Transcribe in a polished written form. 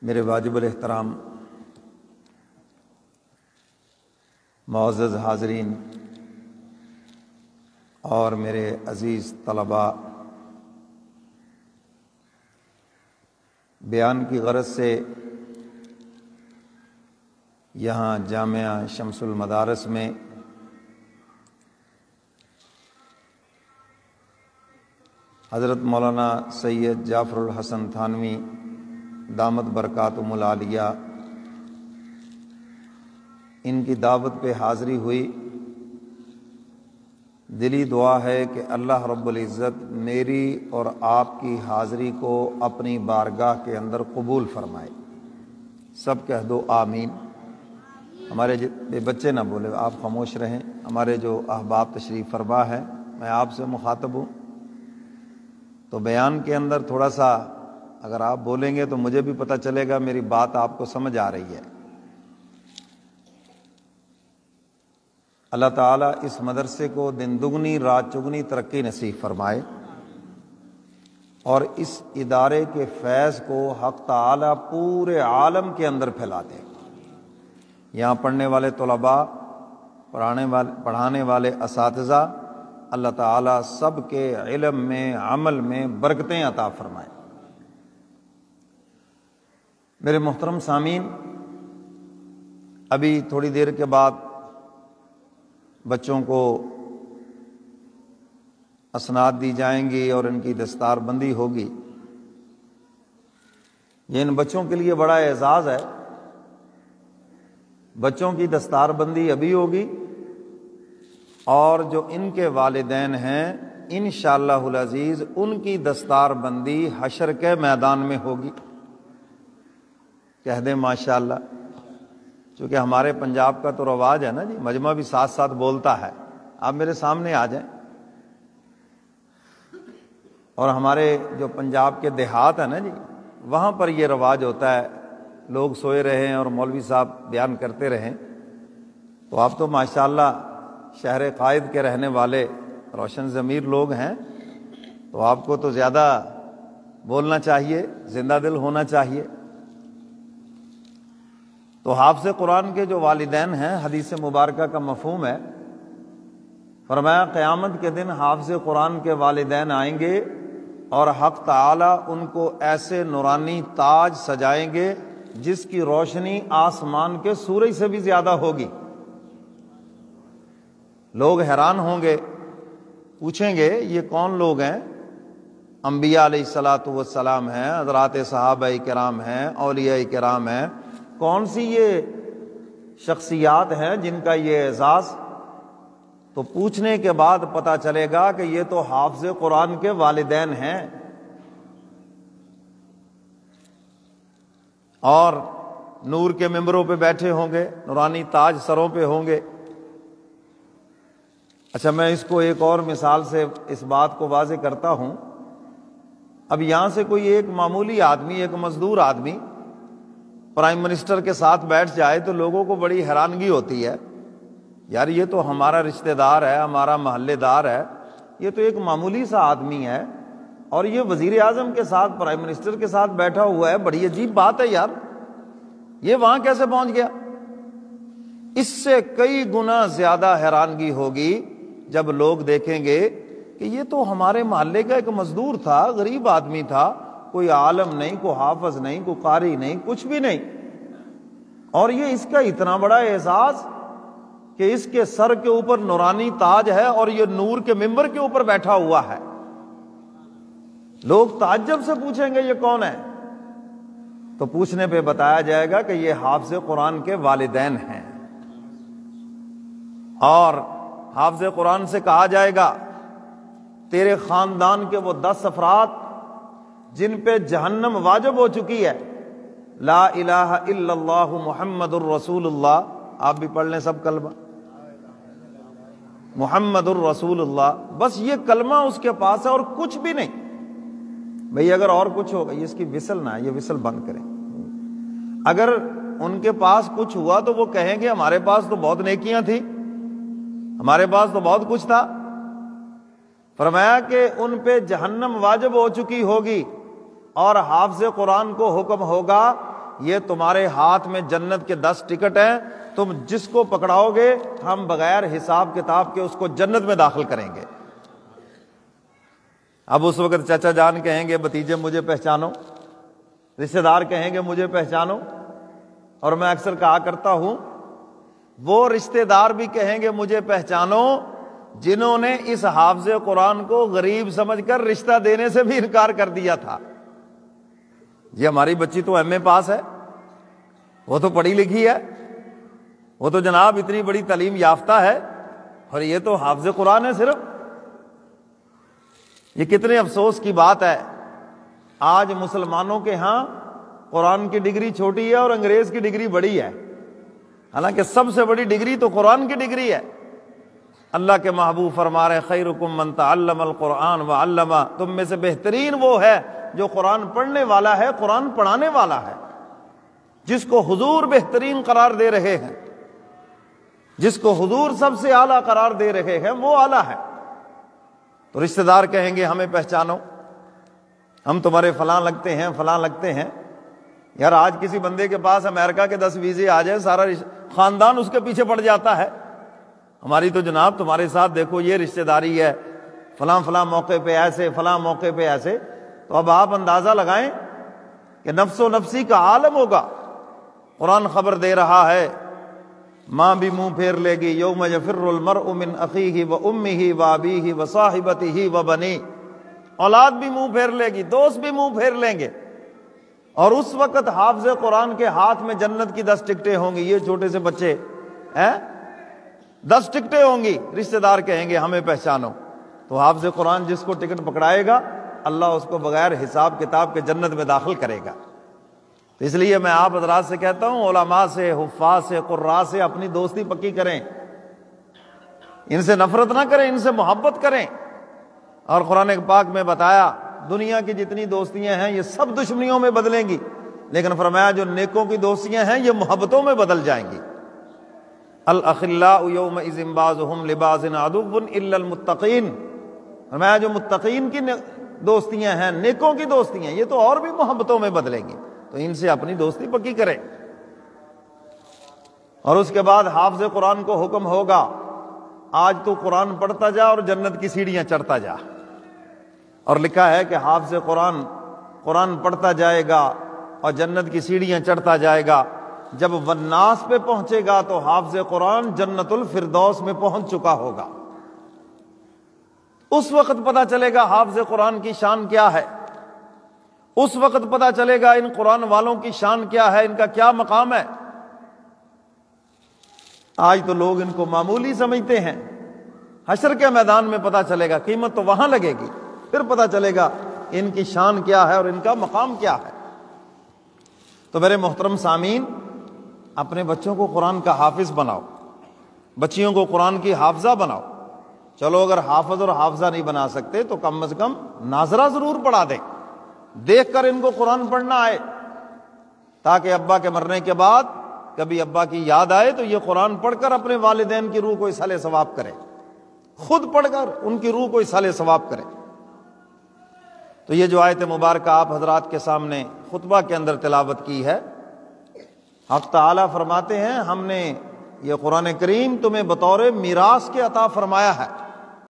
میرے واجب الاحترام معزز حاضرین اور میرے عزیز طلباء، بیان کی غرض سے یہاں جامعہ شمس المدارس میں حضرت مولانا سید جعفر الحسن تھانوی دامت برکاتہم العالیہ ان کی دعوت پہ حاضری ہوئی۔ دلی دعا ہے کہ اللہ رب العزت میری اور آپ کی حاضری کو اپنی بارگاہ کے اندر قبول فرمائے۔ سب کہہ دو آمین۔ ہمارے بچے نہ بولے، آپ خاموش رہیں۔ ہمارے جو احباب تشریف فرما ہے، میں آپ سے مخاطب ہوں، تو بیان کے اندر تھوڑا سا اگر آپ بولیں گے تو مجھے بھی پتہ چلے گا میری بات آپ کو سمجھ آ رہی ہے۔ اللہ تعالیٰ اس مدرسے کو دن دگنی رات چگنی ترقی نصیب فرمائے اور اس ادارے کے فیض کو حق تعالیٰ پورے عالم کے اندر پھیلا دے۔ یہاں پڑھنے والے طلباء، پڑھانے والے اساتذہ، اللہ تعالیٰ سب کے علم میں عمل میں برکتیں عطا فرمائے۔ میرے محترم سامعین، ابھی تھوڑی دیر کے بعد بچوں کو اسناد دی جائیں گی اور ان کی دستار بندی ہوگی۔ یہ ان بچوں کے لیے بڑا اعزاز ہے۔ بچوں کی دستار بندی ابھی ہوگی اور جو ان کے والدین ہیں انشاءاللہ العزیز ان کی دستار بندی حشر کے میدان میں ہوگی۔ کہہ دیں ماشاءاللہ۔ چونکہ ہمارے پنجاب کا تو رواج ہے نا جی، مجمع بھی ساتھ ساتھ بولتا ہے۔ آپ میرے سامنے آ جائیں۔ اور ہمارے جو پنجاب کے دیہات ہیں نا جی، وہاں پر یہ رواج ہوتا ہے، لوگ سوئے رہیں اور مولوی صاحب بیان کرتے رہیں، تو آپ تو ماشاءاللہ شہر قائد کے رہنے والے روشن ضمیر لوگ ہیں، تو آپ کو تو زیادہ بولنا چاہیے، زندہ دل ہونا چاہیے۔ تو حافظ قرآن کے جو والدین ہیں، حدیث مبارکہ کا مفہوم ہے، فرمایا قیامت کے دن حافظ قرآن کے والدین آئیں گے اور حق تعالی ان کو ایسے نورانی تاج سجائیں گے جس کی روشنی آسمان کے سورج سے بھی زیادہ ہوگی۔ لوگ حیران ہوں گے، پوچھیں گے یہ کون لوگ ہیں؟ انبیاء علیہ الصلاۃ والسلام ہیں، حضرات صحابہ کرام ہیں، اولیاء کرام ہیں، کون سی یہ شخصیات ہیں جن کا یہ اعزاز؟ تو پوچھنے کے بعد پتہ چلے گا کہ یہ تو حافظ قرآن کے والدین ہیں۔ اور نور کے ممبروں پہ بیٹھے ہوں گے، نورانی تاج سروں پہ ہوں گے۔ اچھا، میں اس کو ایک اور مثال سے اس بات کو واضح کرتا ہوں۔ اب یہاں سے کوئی ایک معمولی آدمی، ایک مزدور آدمی پرائم منسٹر کے ساتھ بیٹھ جائے تو لوگوں کو بڑی حیرانگی ہوتی ہے، یار یہ تو ہمارا رشتہ دار ہے، ہمارا محلے دار ہے، یہ تو ایک معمولی سا آدمی ہے اور یہ وزیر اعظم کے ساتھ، پرائم منسٹر کے ساتھ بیٹھا ہوا ہے، بڑی عجیب بات ہے یار، یہ وہاں کیسے پہنچ گیا؟ اس سے کئی گنا زیادہ حیرانگی ہوگی جب لوگ دیکھیں گے کہ یہ تو ہمارے محلے کا ایک مزدور تھا، غریب آدمی تھا، کوئی عالم نہیں، کوئی حافظ نہیں، کوئی قاری نہیں، کچھ بھی نہیں، اور یہ اس کا اتنا بڑا اعزاز کہ اس کے سر کے اوپر نورانی تاج ہے اور یہ نور کے ممبر کے اوپر بیٹھا ہوا ہے۔ لوگ تعجب سے پوچھیں گے یہ کون ہے؟ تو پوچھنے پہ بتایا جائے گا کہ یہ حافظ قرآن کے والدین ہیں۔ اور حافظ قرآن سے کہا جائے گا تیرے خاندان کے وہ 10 افراد جن پہ جہنم واجب ہو چکی ہے، لا الہ الا اللہ محمد الرسول اللہ، آپ بھی پڑھ لیں سب کلمہ محمد الرسول اللہ، بس یہ کلمہ اس کے پاس ہے اور کچھ بھی نہیں۔ بھئی اگر اور کچھ ہوگا، یہ اس کی وسل نہ ہے، یہ وسل بند کریں۔ اگر ان کے پاس کچھ ہوا تو وہ کہیں گے ہمارے پاس تو بہت نیکیاں تھیں، ہمارے پاس تو بہت کچھ تھا۔ فرمایا کہ ان پہ جہنم واجب ہو چکی ہوگی اور حافظ قرآن کو حکم ہوگا یہ تمہارے ہاتھ میں جنت کے 10 ٹکٹ ہیں، تم جس کو پکڑاؤ گے ہم بغیر حساب کتاب کے اس کو جنت میں داخل کریں گے۔ اب اس وقت چچا جان کہیں گے بھتیجے مجھے پہچانو، رشتہ دار کہیں گے مجھے پہچانو، اور میں اکثر کہا کرتا ہوں وہ رشتہ دار بھی کہیں گے مجھے پہچانو جنہوں نے اس حافظ قرآن کو غریب سمجھ کر رشتہ دینے سے بھی انکار کر دیا تھا۔ یہ ہماری بچی تو ایم اے پاس ہے، وہ تو پڑھی لکھی ہے، وہ تو جناب اتنی بڑی تعلیم یافتہ ہے، اور یہ تو حافظ قرآن ہے صرف۔ یہ کتنے افسوس کی بات ہے، آج مسلمانوں کے ہاں قرآن کی ڈگری چھوٹی ہے اور انگریز کی ڈگری بڑی ہے، حالانکہ سب سے بڑی ڈگری تو قرآن کی ڈگری ہے۔ اللہ کے محبوب فرما رہے خیرکم من تعلم القرآن وعلمہ، تم میں سے بہترین وہ ہے جو قرآن پڑھنے والا ہے، قرآن پڑھانے والا ہے، جس کو حضور بہترین قرار دے رہے ہیں، جس کو حضور سب سے اعلیٰ قرار دے رہے ہیں وہ اعلیٰ ہے۔ تو رشتہ دار کہیں گے ہمیں پہچانو، ہم تمہارے فلاں لگتے ہیں فلاں لگتے ہیں۔ یار آج کسی بندے کے پاس امریکہ کے 10 ویزے آ جائے سارا خاندان اس کے پیچھے پڑ جاتا ہے۔ ہماری تو جناب تمہارے ساتھ دیکھو یہ رشتہ داری ہے، فلاں فلاں موقع پہ ایسے، فلاں موقع پہ ایسے۔ تو اب آپ اندازہ لگائیں کہ نفس و نفسی کا عالم ہوگا۔ قرآن خبر دے رہا ہے ماں بھی منہ پھیر لے گی، یوم یفر المرء من اخیہ و امہ و ابیہ و صاحبتہ و بنیہ، اولاد بھی منہ پھیر لے گی، دوست بھی منہ پھیر لیں گے، اور اس وقت حافظ قرآن کے ہاتھ میں جنت کی 10 ٹکٹیں ہوں گی۔ یہ چھوٹے سے بچے ہیں، 10 ٹکٹیں ہوں گی، رشتہ دار کہیں گے ہمیں پہچانو۔ تو حافظ قرآن جس کو ٹکٹ پکڑائے گا اللہ اس کو بغیر حساب کتاب کے جنت میں داخل کرے گا۔ تو اس لیے میں آپ حضرات سے کہتا ہوں علماء سے، حفاظ سے، قراء سے اپنی دوستی پکی کریں، ان سے نفرت نہ کریں، ان سے محبت کریں۔ اور قرآن پاک میں بتایا دنیا کی جتنی دوستیاں ہیں یہ سب دشمنیوں میں بدلیں گی، لیکن فرمایا جو نیکوں کی دوستیاں ہیں یہ محبتوں میں بدل جائیں گی۔ الاخلاء یومئذ بعضهم لبعض عدو الا المتقین، فرمایا جو متقین کی دوستیاں ہیں، نیکوں کی دوستیاں، یہ تو اور بھی محبتوں میں بدلیں گی، تو ان سے اپنی دوستی پکی کریں۔ اور اس کے بعد حافظ قرآن کو حکم ہوگا آج تو قرآن پڑھتا جا اور جنت کی سیڑھیاں چڑھتا جا۔ اور لکھا ہے کہ حافظ قرآن پڑھتا جائے گا اور جنت کی سیڑھیاں چڑھتا جائے گا، جب والناس پہ پہنچے گا تو حافظ قرآن جنت الفردوس میں پہنچ چکا ہوگا۔ اس وقت پتہ چلے گا حافظ قرآن کی شان کیا ہے، اس وقت پتہ چلے گا ان قرآن والوں کی شان کیا ہے، ان کا کیا مقام ہے۔ آج تو لوگ ان کو معمولی سمجھتے ہیں، حشر کے میدان میں پتہ چلے گا، قیمت تو وہاں لگے گی، پھر پتہ چلے گا ان کی شان کیا ہے اور ان کا مقام کیا ہے۔ تو میرے محترم سامعین، اپنے بچوں کو قرآن کا حافظ بناؤ، بچیوں کو قرآن کی حافظہ بناؤ۔ چلو اگر حافظ اور حافظہ نہیں بنا سکتے تو کم از کم ناظرہ ضرور پڑھا دیں، دیکھ کر ان کو قرآن پڑھنا آئے، تاکہ ابا کے مرنے کے بعد کبھی ابا کی یاد آئے تو یہ قرآن پڑھ کر اپنے والدین کی روح کو اصالہ ثواب کرے، خود پڑھ کر ان کی روح کو اصالہ ثواب کرے۔ تو یہ جو آیت مبارکہ آپ حضرات کے سامنے خطبہ کے اندر تلاوت کی ہے، حق تعالیٰ فرماتے ہیں ہم نے یہ قرآن کریم تمہیں بطور میراث کے عطا فرمایا ہے۔